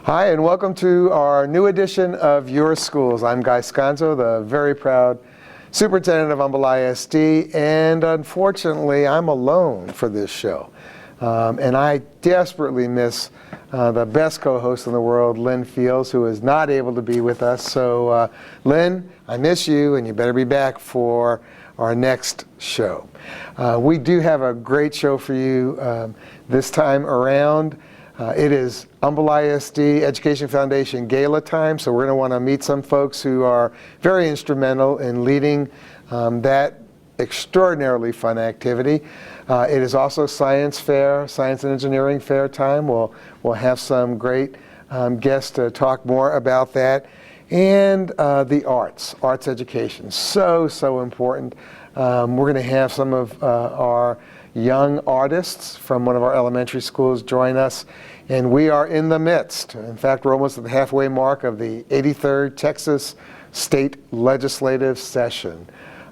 Hi, and welcome to our new edition of Your Schools. I'm Guy Scanzo, the very proud superintendent of Humble ISD, and unfortunately, I'm alone for this show. And I desperately miss the best co-host in the world, Lynn Fields, who is not able to be with us. So, Lynn, I miss you, and you better be back for our next show. We do have a great show for you this time around. It is Humble ISD Education Foundation Gala time, so we're going to want to meet some folks who are very instrumental in leading that extraordinarily fun activity. It is also Science Fair, Science and Engineering Fair time. We'll have some great guests to talk more about that. And the arts education, so important. We're going to have some of our young artists from one of our elementary schools join us, and we are in the midst. In fact, we're almost at the halfway mark of the 83rd Texas State Legislative Session.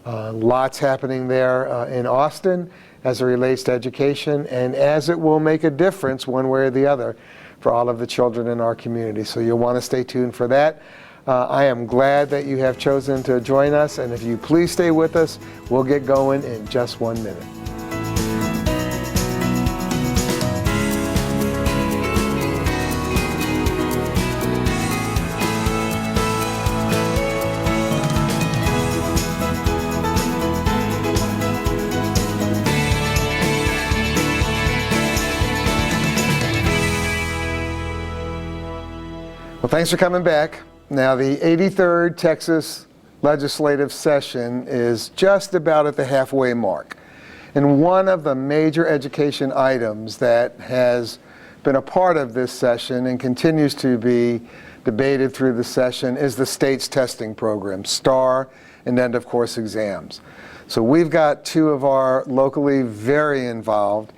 Lots happening there in Austin as it relates to education, and as it will make a difference one way or the other for all of the children in our community. So you'll want to stay tuned for that. I am glad that you have chosen to join us, and if you please stay with us, we'll get going in just 1 minute. Well, thanks for coming back. Now, the 83rd Texas Legislative Session is just about at the halfway mark. And one of the major education items that has been a part of this session and continues to be debated through the session is the state's testing program, STAR, and end of course exams. So we've got two of our locally very involved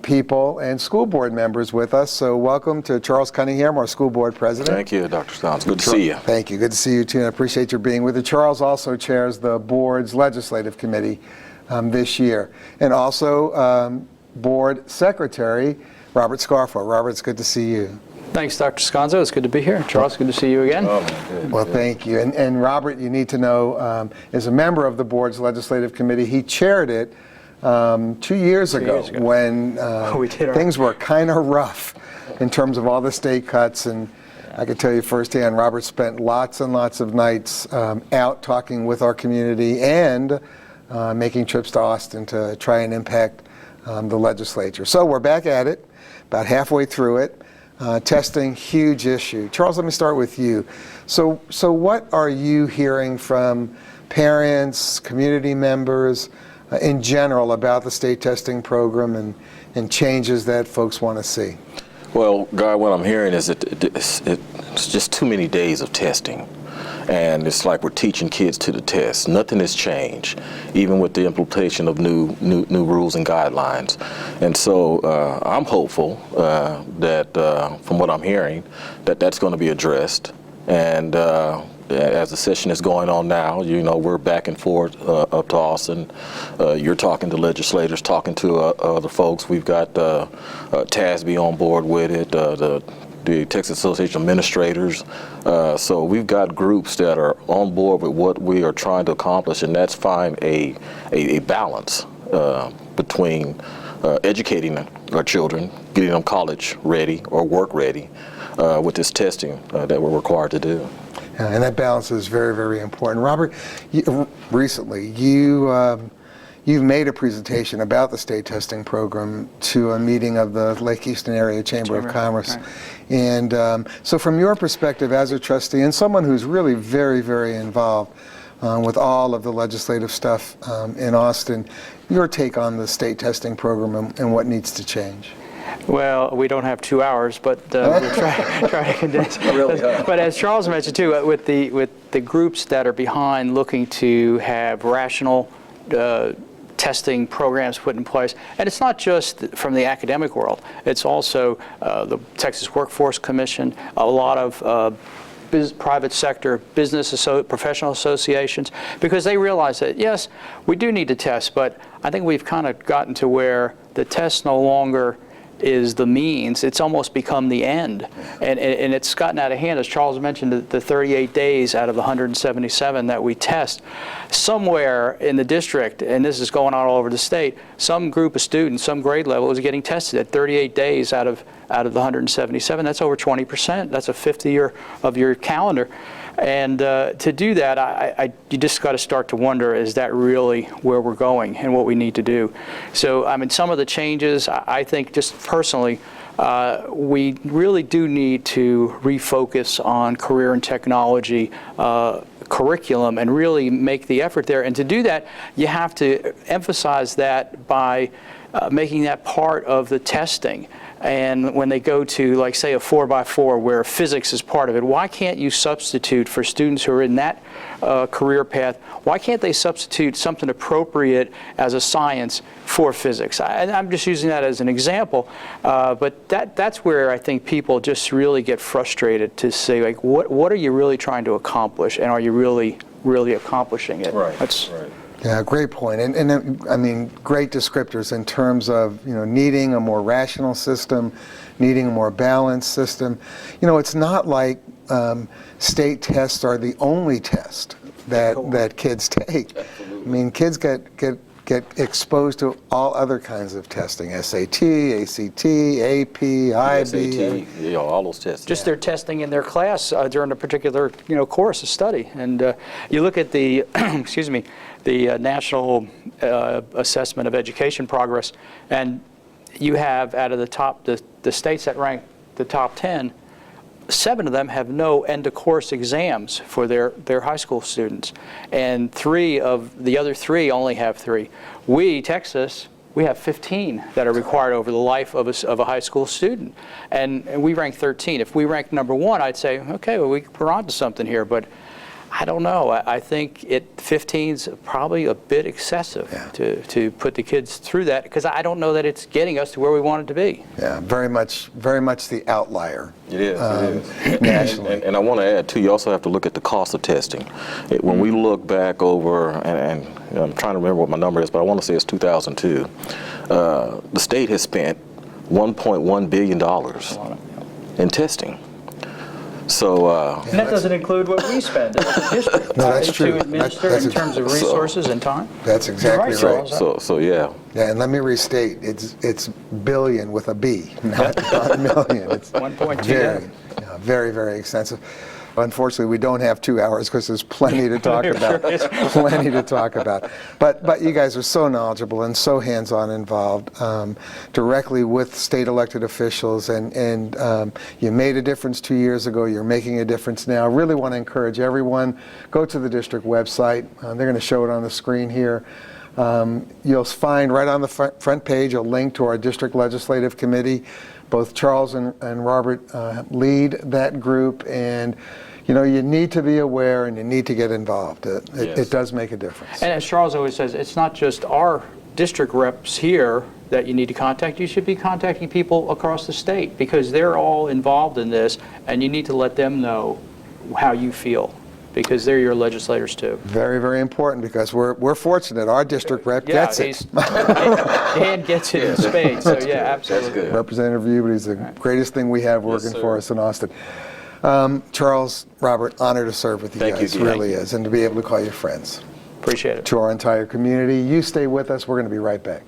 people and school board members with us. So welcome to Charles Cunningham, our school board president. Thank you, Dr. Stones. Good to see you. Thank you. Good to see you too, and I appreciate your being with us. Charles also chairs the board's legislative committee this year. And also board secretary, Robert Scarfo. Robert, it's good to see you. Thanks, Dr. Scanzo. It's good to be here. Charles, good to see you again. Oh, good. Well, thank you. And Robert, you need to know, is a member of the board's legislative committee. He chaired it 2 years ago when things were kind of rough in terms of all the state cuts, and I can tell you firsthand, Robert spent lots and lots of nights out talking with our community and making trips to Austin to try and impact the legislature. So we're back at it, about halfway through it. Testing, huge issue. Charles, let me start with you. So what are you hearing from parents, community members, in general about the state testing program and changes that folks want to see? Well, Guy, what I'm hearing is that it's just too many days of testing. And it's like we're teaching kids to the test. Nothing has changed, even with the implementation of new rules and guidelines. And so I'm hopeful that, from what I'm hearing, that's going to be addressed. And as the session is going on now, you know, we're back and forth up to Austin. You're talking to legislators, talking to other folks. We've got TASB on board with it, the Texas Association of Administrators. So we've got groups that are on board with what we are trying to accomplish, and that's find a balance between educating our children, getting them college ready or work ready with this testing that we're required to do. And that balance is very, very important. Robert, recently you've made a presentation about the state testing program to a meeting of the Lake Easton Area Chamber of Commerce. Right. And so from your perspective as a trustee and someone who's really very, very involved with all of the legislative stuff in Austin, your take on the state testing program and what needs to change? Well, we don't have 2 hours, but we'll try to condense. Really, But as Charles mentioned too, with the groups that are behind looking to have rational testing programs put in place, and it's not just from the academic world. It's also the Texas Workforce Commission, a lot of private sector, professional associations, because they realize that, yes, we do need to test, but I think we've kind of gotten to where the test no longer is the means. It's almost become the end. And it's gotten out of hand. As Charles mentioned, the 38 days out of the 177 that we test, somewhere in the district, and this is going on all over the state, some group of students, some grade level is getting tested at 38 days out of the 177. That's over 20%. That's a fifth year of your calendar. And to do that, you just got to start to wonder, is that really where we're going and what we need to do? So, I mean, some of the changes, I think just personally, we really do need to refocus on career and technology curriculum and really make the effort there. And to do that, you have to emphasize that by making that part of the testing. And when they go to, like, say, a 4x4 where physics is part of it, why can't you substitute for students who are in that career path? Why can't they substitute something appropriate as a science for physics? I'm just using that as an example, but that's where I think people just really get frustrated to say, like, what are you really trying to accomplish, and are you really accomplishing it? Right. That's, right. Yeah, great point. And I mean, great descriptors in terms of, needing a more rational system, needing a more balanced system. It's not like state tests are the only test that kids take. Absolutely. I mean, kids get exposed to all other kinds of testing: SAT, ACT, AP, IB. SAT, all those tests. just their testing in their class during a particular course of study. And you look at the excuse me, the National Assessment of Education Progress, and you have out of the states that rank the top 10, 7 of them have no end-of-course exams for their high school students, and 3 of the other 3 only have 3. We, Texas, we have 15 that are required over the life of a high school student, and we rank 13. If we ranked number 1, I'd say, okay, well, we're on to something here, but I don't know. I think 15's probably a bit excessive to put the kids through that, because I don't know that it's getting us to where we want it to be. Yeah, very much the outlier. It is. Nationally. And I want to add, too, you also have to look at the cost of testing. When we look back over, and I'm trying to remember what my number is, but I want to say it's 2002, the state has spent $1.1 billion in testing. So, And that doesn't include what we spend as a district. No, that's true. To administer That's in terms of resources and time. That's exactly You're right. Charles. so yeah. Yeah, and let me restate, it's billion with a B, not million. It's 1.2. very, very extensive. Unfortunately, we don't have 2 hours because there's plenty to talk about. Plenty to talk about. But you guys are so knowledgeable and so hands-on involved directly with state elected officials, and you made a difference 2 years ago. You're making a difference now. I really want to encourage everyone, go to the district website. They're going to show it on the screen here. You'll find right on the front page a link to our district legislative committee. Both Charles and Robert lead that group, and you need to be aware and you need to get involved. It does make a difference. And as Charles always says, it's not just our district reps here that you need to contact. You should be contacting people across the state, because they're all involved in this, and you need to let them know how you feel, because they're your legislators too. Very, very important, because we're fortunate. Our district rep gets it. Dan gets it in spades, so yeah, absolutely. That's good. Representative Hubert, he's the greatest thing we have working for us in Austin. Charles, Robert, honor to serve with you guys. Thank you. Really is, and to be able to call you friends. Appreciate it. To our entire community, you stay with us. We're going to be right back.